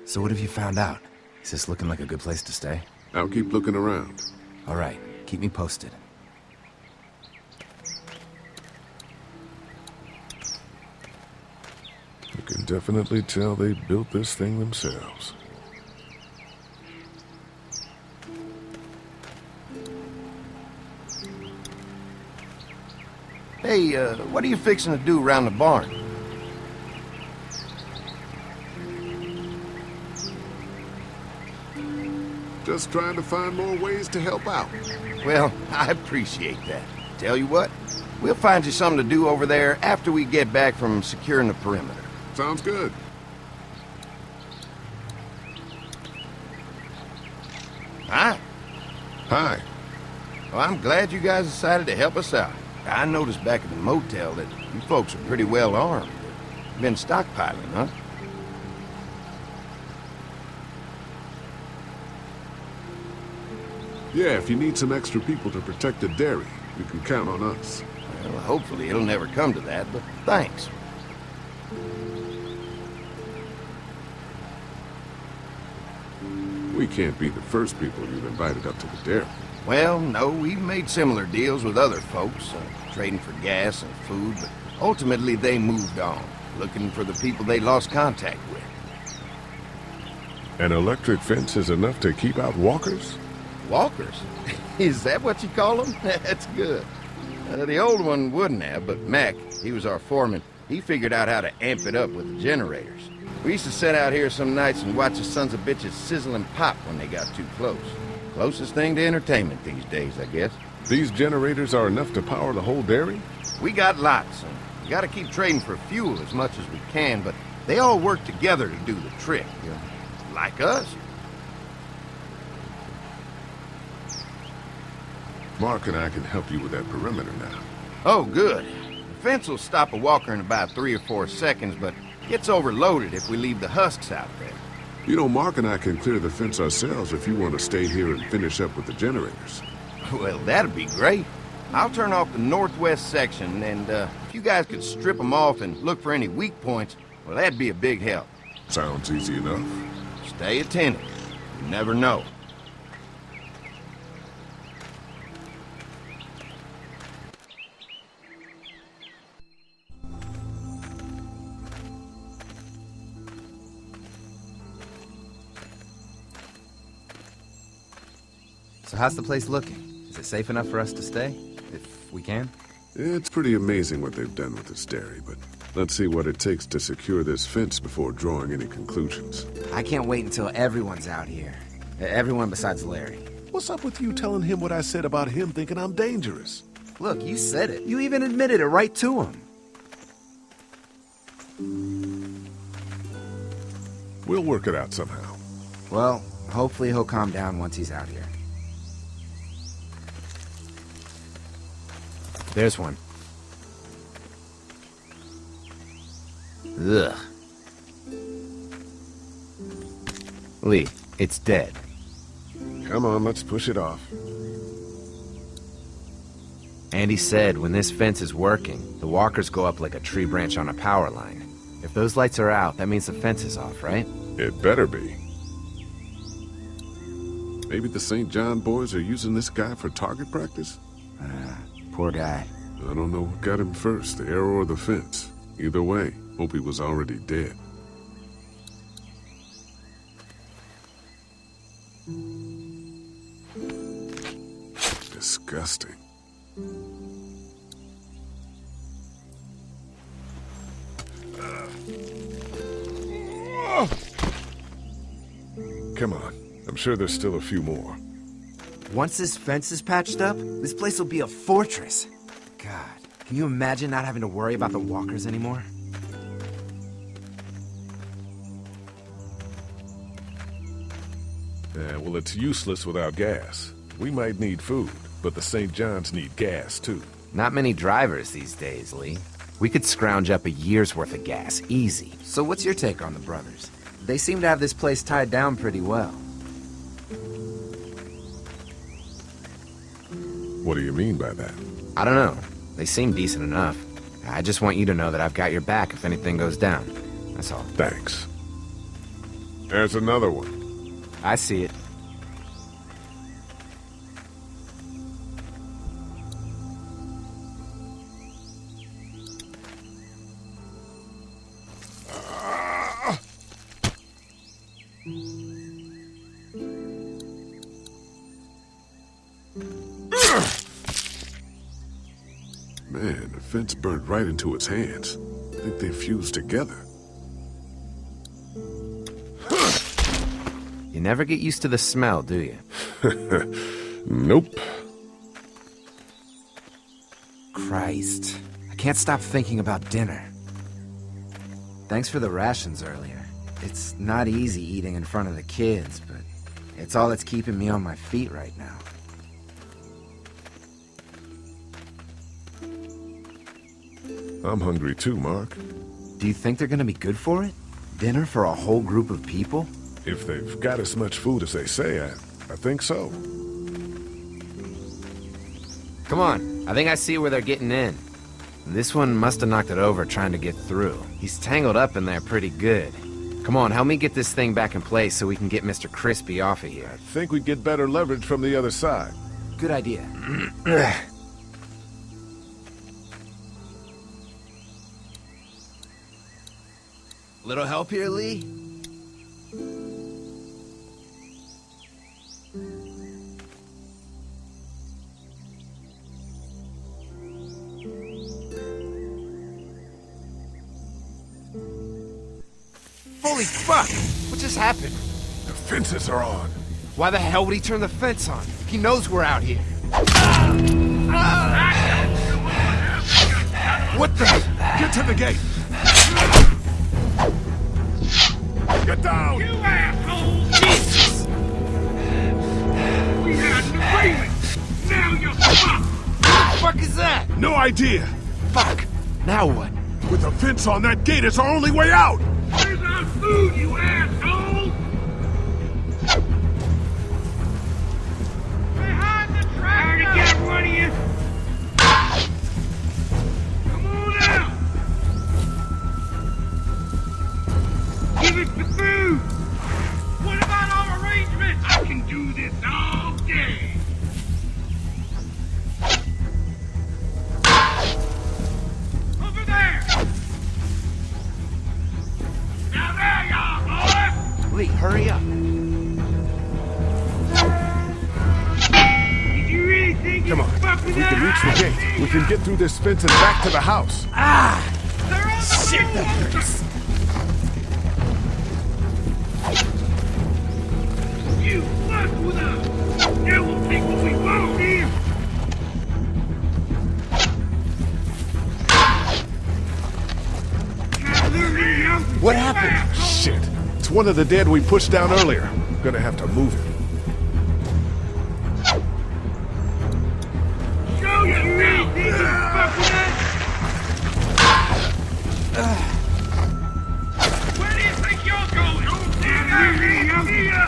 So what have you found out? Is this looking like a good place to stay? I'll keep looking around. All right, keep me posted. You can definitely tell they built this thing themselves. Hey, what are you fixing to do around the barn? Just trying to find more ways to help out. Well, I appreciate that. Tell you what, we'll find you something to do over there after we get back from securing the perimeter. Sounds good. Hi. Hi. Well, I'm glad you guys decided to help us out. I noticed back at the motel that you folks are pretty well armed. Been stockpiling, huh? Yeah, if you need some extra people to protect the dairy, you can count on us. Well, hopefully it'll never come to that, but thanks. We can't be the first people you've invited up to the dairy. Well, no, we've made similar deals with other folks, trading for gas and food, but ultimately they moved on, looking for the people they lost contact with. An electric fence is enough to keep out walkers? Walkers? Is that what you call them? That's good. The old one wouldn't have, but Mac, he was our foreman, he figured out how to amp it up with the generators. We used to sit out here some nights and watch the sons of bitches sizzle and pop when they got too close. Closest thing to entertainment these days, I guess. These generators are enough to power the whole dairy? We got lots, and we gotta keep trading for fuel as much as we can, but they all work together to do the trick, you know, like us. Mark and I can help you with that perimeter now. Oh, good. The fence will stop a walker in about 3 or 4 seconds, but gets overloaded if we leave the husks out there. You know, Mark and I can clear the fence ourselves if you want to stay here and finish up with the generators. Well, that'd be great. I'll turn off the northwest section, and if you guys could strip them off and look for any weak points, well, that'd be a big help. Sounds easy enough. Stay attentive. You never know. So how's the place looking? Is it safe enough for us to stay? If we can? It's pretty amazing what they've done with this dairy, but let's see what it takes to secure this fence before drawing any conclusions. I can't wait until everyone's out here. Everyone besides Larry. What's up with you telling him what I said about him thinking I'm dangerous? Look, you said it. You even admitted it right to him. We'll work it out somehow. Well, hopefully he'll calm down once he's out here. There's one. Ugh. Lee, it's dead. Come on, let's push it off. Andy said when this fence is working, the walkers go up like a tree branch on a power line. If those lights are out, that means the fence is off, right? It better be. Maybe the St. John boys are using this guy for target practice? Poor guy. I don't know what got him first, the arrow or the fence. Either way, hope he was already dead. Disgusting. Come on. I'm sure there's still a few more. Once this fence is patched up, this place will be a fortress. God, can you imagine not having to worry about the walkers anymore? Yeah, well, it's useless without gas. We might need food, but the St. John's need gas, too. Not many drivers these days, Lee. We could scrounge up a year's worth of gas, easy. So what's your take on the brothers? They seem to have this place tied down pretty well. What do you mean by that? I don't know. They seem decent enough. I just want you to know that I've got your back if anything goes down. That's all. Thanks. There's another one. I see it. Man, the fence burned right into its hands. I think they fused together. You never get used to the smell, do you? Nope. Christ. I can't stop thinking about dinner. Thanks for the rations earlier. It's not easy eating in front of the kids, but it's all that's keeping me on my feet right now. I'm hungry too, Mark. Do you think they're gonna be good for it? Dinner for a whole group of people? If they've got as much food as they say, I think so. Come on, I think I see where they're getting in. This one must have knocked it over trying to get through. He's tangled up in there pretty good. Come on, help me get this thing back in place so we can get Mr. Crispy off of here. I think we get better leverage from the other side. Good idea. Little help here, Lee? Holy fuck! What just happened? The fences are on. Why the hell would he turn the fence on? He knows we're out here. What the? Get to the gate! Get down! You asshole! Jesus! We had an agreement! Now you're fucked! What the fuck is that? No idea! Fuck! Now what? With the fence on that gate, it's our only way out! Where's our food, you asshole? Behind the tractor! I already got one of you! Come on out! Give us the food! What about our arrangements? I can do this all day! Over there! Now there you are, boys! Lee, hurry up. Did you really think Come on, you'd fuck with if we can reach the gate, we can get through this fence and back to the house. They're on the Shit, that hurts. You fuck with us! Now we'll take what we want here! What happened? Shit. It's one of the dead we pushed down earlier. Gonna have to move it. Show you really think you fuck with us? Where do you think you're going? Don't see ya!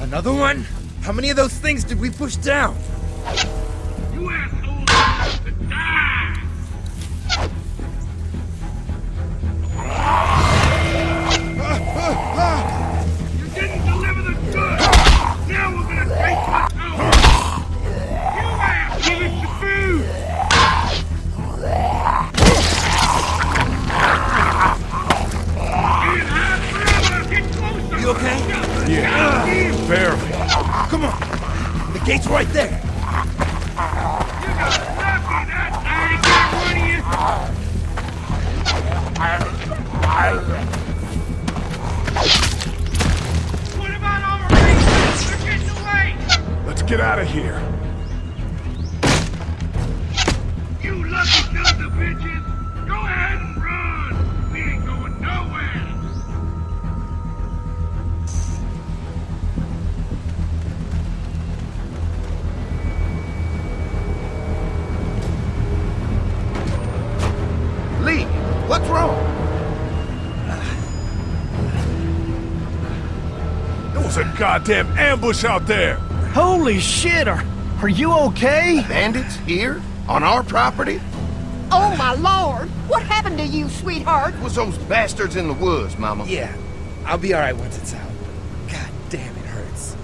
Another one? How many of those things did we push down? You assholes have to die! You didn't deliver the goods! Now we're gonna take what's ours! You ass, give us the food! Can't hide forever! Get closer! You okay? Yeah, barely. Come on. The gate's right there. You got lucky that I already got one of you! What about all the rangers? They're getting away! Let's get out of here. You lucky sons of bitches! Go ahead and run! We ain't going nowhere! a goddamn ambush out there! Holy shit, are you okay? Bandits here? On our property? Oh, my lord! What happened to you, sweetheart? It was those bastards in the woods, Mama. Yeah, I'll be alright once it's out. God damn, it hurts.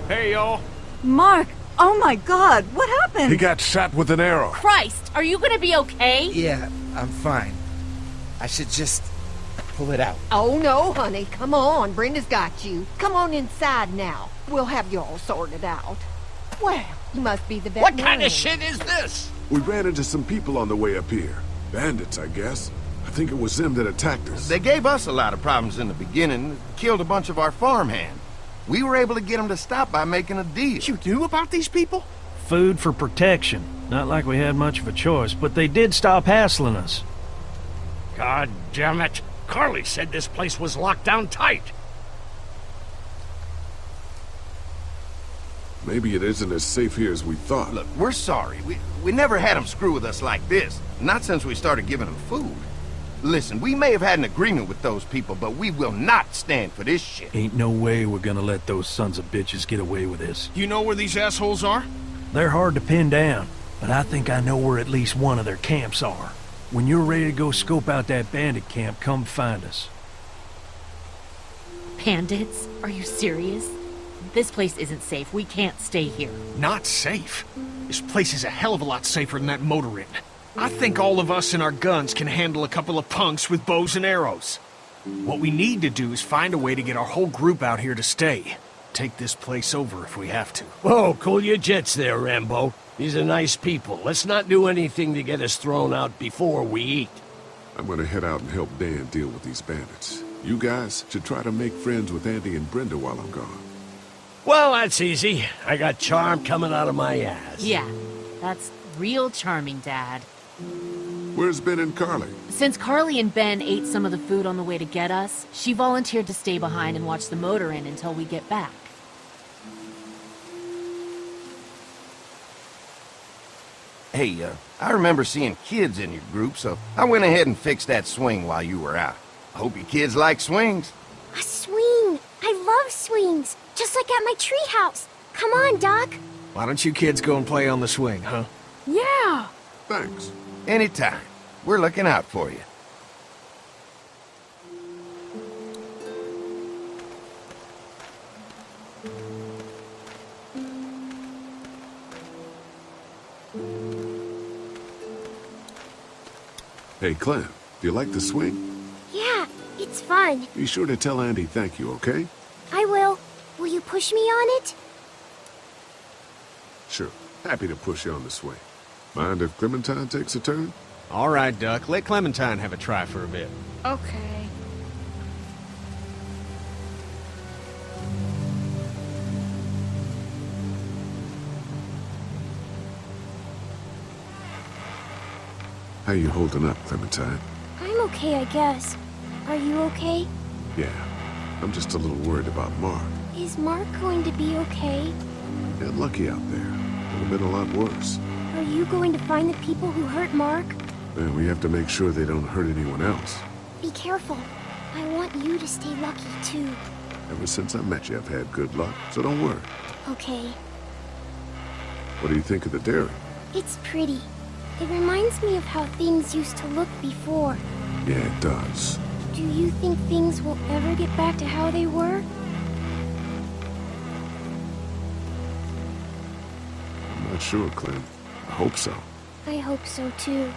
Hey, y'all. Mark! Oh my god, what happened? He got shot with an arrow. Christ, are you gonna be okay? Yeah, I'm fine. I should just pull it out. Oh, no, honey. Come on. Brenda's got you. Come on inside now. We'll have you all sorted out. Well, you must be the veterinarian. What kind of shit is this? We ran into some people on the way up here. Bandits, I guess. I think it was them that attacked us. They gave us a lot of problems in the beginning, killed a bunch of our farmhands. We were able to get them to stop by making a deal. You knew about these people? Food for protection. Not like we had much of a choice, but they did stop hassling us. God damn it. Carly said this place was locked down tight. Maybe it isn't as safe here as we thought. Look, we're sorry. We never had them screw with us like this. Not since we started giving them food. Listen, we may have had an agreement with those people, but we will not stand for this shit. Ain't no way we're gonna let those sons of bitches get away with this. You know where these assholes are? They're hard to pin down, but I think I know where at least one of their camps are. When you're ready to go scope out that bandit camp, come find us. Bandits? Are you serious? This place isn't safe. We can't stay here. Not safe. This place is a hell of a lot safer than that motor inn. I think all of us and our guns can handle a couple of punks with bows and arrows. What we need to do is find a way to get our whole group out here to stay. Take this place over if we have to. Whoa, cool your jets there, Rambo. These are nice people. Let's not do anything to get us thrown out before we eat. I'm gonna head out and help Dan deal with these bandits. You guys should try to make friends with Andy and Brenda while I'm gone. Well, that's easy. I got charm coming out of my ass. Yeah, that's real charming, Dad. Where's Ben and Carly? Since Carly and Ben ate some of the food on the way to get us, she volunteered to stay behind and watch the motor inn until we get back. Hey, I remember seeing kids in your group, so I went ahead and fixed that swing while you were out. I hope your kids like swings. A swing! I love swings! Just like at my treehouse. Come on, Doc. Why don't you kids go and play on the swing, huh? Yeah! Thanks. Anytime. We're looking out for you. Hey, Clem, do you like the swing? Yeah, it's fun. Be sure to tell Andy thank you, okay? I will. Will you push me on it? Sure. Happy to push you on the swing. Mind if Clementine takes a turn? All right, Duck. Let Clementine have a try for a bit. Okay. How you holding up, Clementine? I'm okay, I guess. Are you okay? Yeah. I'm just a little worried about Mark. Is Mark going to be okay? Got lucky out there. Could have been a lot worse. Are you going to find the people who hurt Mark? And we have to make sure they don't hurt anyone else. Be careful. I want you to stay lucky, too. Ever since I met you, I've had good luck, so don't worry. Okay. What do you think of the dairy? It's pretty. It reminds me of how things used to look before. Yeah, it does. Do you think things will ever get back to how they were? I'm not sure, Clem. I hope so. I hope so, too.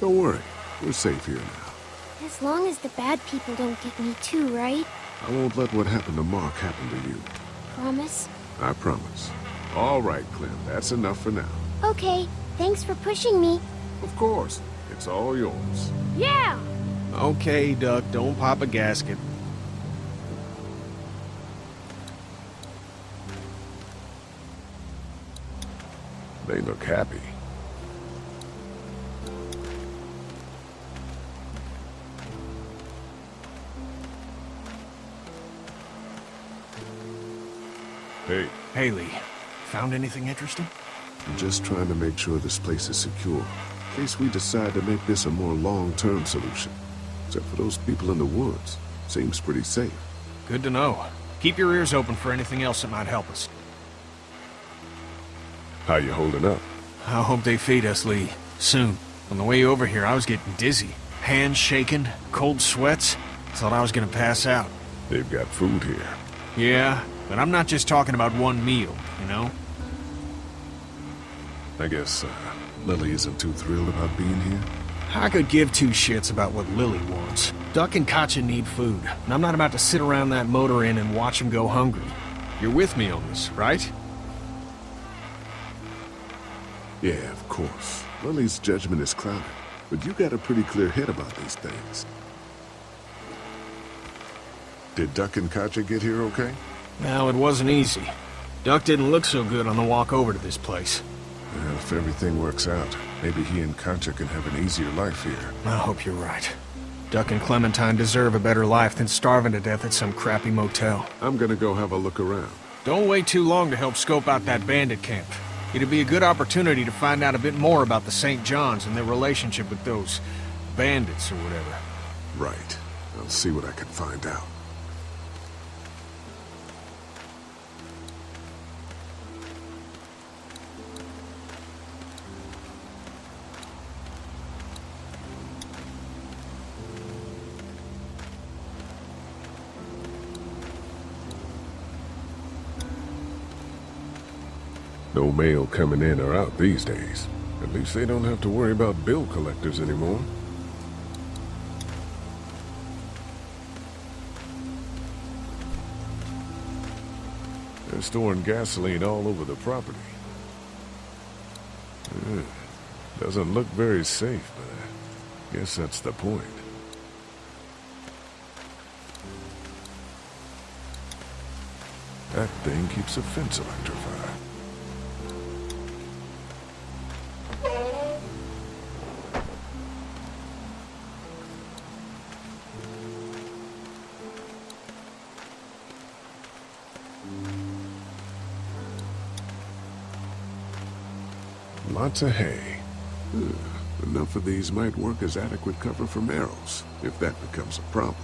Don't worry. We're safe here now. As long as the bad people don't get me too, right? I won't let what happened to Mark happen to you. Promise? I promise. All right, Clem. That's enough for now. Okay. Thanks for pushing me. Of course. It's all yours. Yeah! Okay, Duck, don't pop a gasket. They look happy. Hey. Haley, found anything interesting? I'm just trying to make sure this place is secure, in case we decide to make this a more long-term solution. Except for those people in the woods. Seems pretty safe. Good to know. Keep your ears open for anything else that might help us. How you holding up? I hope they feed us, Lee. Soon. On the way over here, I was getting dizzy. Hands shaking, cold sweats. Thought I was gonna pass out. They've got food here. Yeah, but I'm not just talking about one meal, you know? I guess, Lily isn't too thrilled about being here? I could give two shits about what Lily wants. Duck and Katja need food, and I'm not about to sit around that motor inn and watch them go hungry. You're with me on this, right? Yeah, of course. Lily's judgment is clouded, but you got a pretty clear head about these things. Did Duck and Katja get here okay? Well, it wasn't easy. Duck didn't look so good on the walk over to this place. Well, if everything works out, maybe he and Katja can have an easier life here. I hope you're right. Duck and Clementine deserve a better life than starving to death at some crappy motel. I'm gonna go have a look around. Don't wait too long to help scope out that bandit camp. It'd be a good opportunity to find out a bit more about the St. John's and their relationship with those bandits or whatever. Right. I'll see what I can find out. No mail coming in or out these days. At least they don't have to worry about bill collectors anymore. They're storing gasoline all over the property. Doesn't look very safe, but I guess that's the point. That thing keeps a fence electrified. Lots of hay. Enough of these might work as adequate cover from arrows, if that becomes a problem.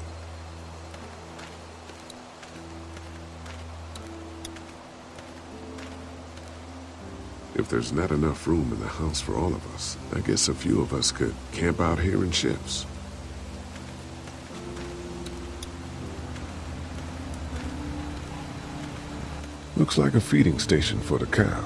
If there's not enough room in the house for all of us, I guess a few of us could camp out here in shifts. Looks like a feeding station for the cow.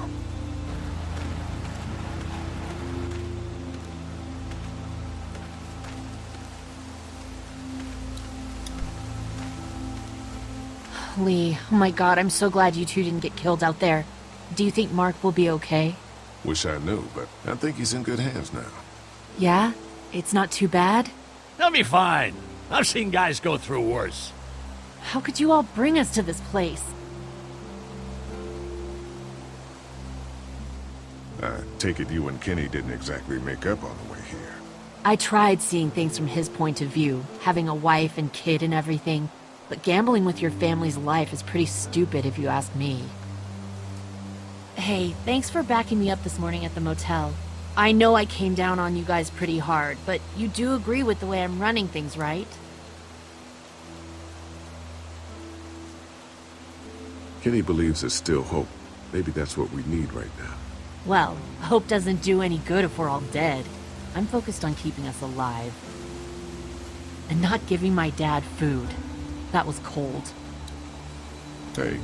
Lee, oh my god, I'm so glad you two didn't get killed out there. Do you think Mark will be okay? Wish I knew, but I think he's in good hands now. Yeah? It's not too bad? He'll be fine. I've seen guys go through worse. How could you all bring us to this place? I take it you and Kenny didn't exactly make up on the way here. I tried seeing things from his point of view, having a wife and kid and everything, but gambling with your family's life is pretty stupid if you ask me. Hey, thanks for backing me up this morning at the motel. I know I came down on you guys pretty hard, but you do agree with the way I'm running things, right? Kenny believes there's still hope. Maybe that's what we need right now. Well, hope doesn't do any good if we're all dead. I'm focused on keeping us alive. And not giving my dad food. That was cold. Hey.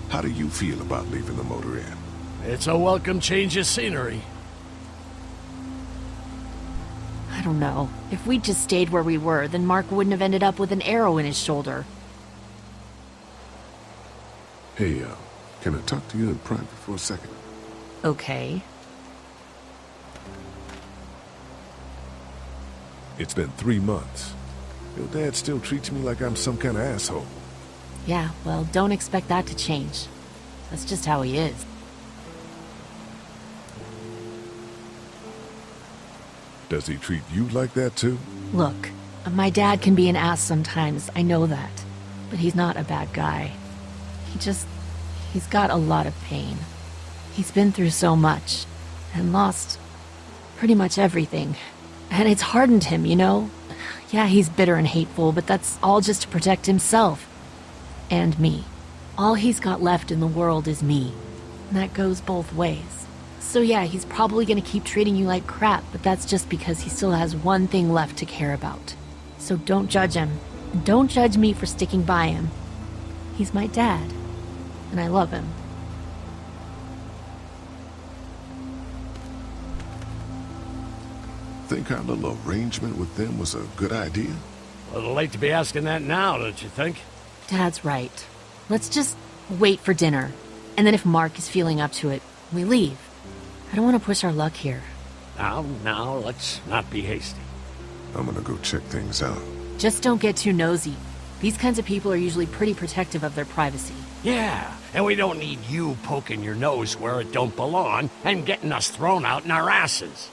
How do you feel about leaving the motor inn? It's a welcome change of scenery. I don't know. If we'd just stayed where we were, then Mark wouldn't have ended up with an arrow in his shoulder. Hey, can I talk to you in private for a second? Okay. It's been 3 months. Your dad still treats me like I'm some kind of asshole. Yeah, well, don't expect that to change. That's just how he is. Does he treat you like that too? Look, my dad can be an ass sometimes, I know that. But he's not a bad guy. He's got a lot of pain. He's been through so much, and lost pretty much everything. And it's hardened him, you know? Yeah, he's bitter and hateful, but that's all just to protect himself. And me. All he's got left in the world is me. And that goes both ways. So yeah, he's probably gonna keep treating you like crap, but that's just because he still has one thing left to care about. So don't judge him. And don't judge me for sticking by him. He's my dad. And I love him. Think our little arrangement with them was a good idea? A little late to be asking that now, don't you think? Dad's right. Let's just wait for dinner. And then if Mark is feeling up to it, we leave. I don't want to push our luck here. Now, let's not be hasty. I'm gonna go check things out. Just don't get too nosy. These kinds of people are usually pretty protective of their privacy. Yeah, and we don't need you poking your nose where it don't belong and getting us thrown out in our asses.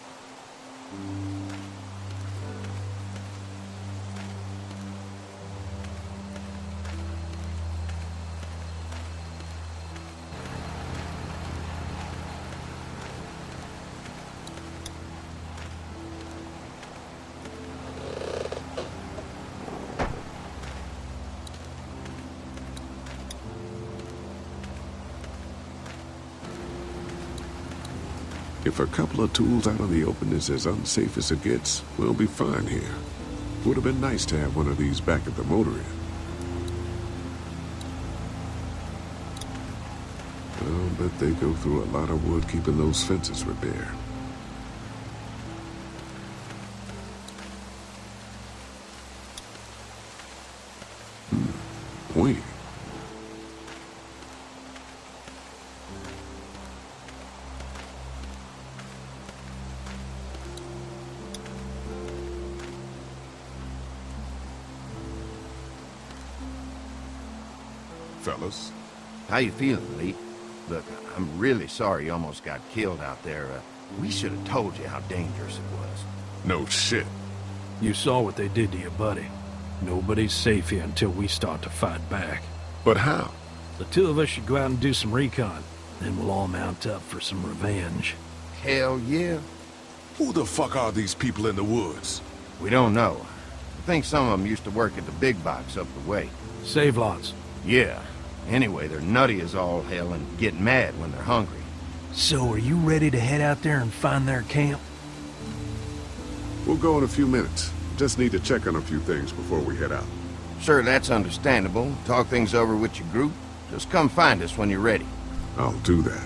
If a couple of tools out in the open is as unsafe as it gets, we'll be fine here. Would have been nice to have one of these back at the motor inn. I'll bet they go through a lot of wood keeping those fences repaired. Wait. Fellas. How you feeling, Lee? Look, I'm really sorry you almost got killed out there. We should have told you how dangerous it was. No shit. You saw what they did to your buddy. Nobody's safe here until we start to fight back. But how? The two of us should go out and do some recon. Then we'll all mount up for some revenge. Hell yeah. Who the fuck are these people in the woods? We don't know. I think some of them used to work at the big box up the way. Save lots. Yeah. Anyway, they're nutty as all hell and get mad when they're hungry. So are you ready to head out there and find their camp? We'll go in a few minutes. Just need to check on a few things before we head out. Sure, that's understandable. Talk things over with your group. Just come find us when you're ready. I'll do that.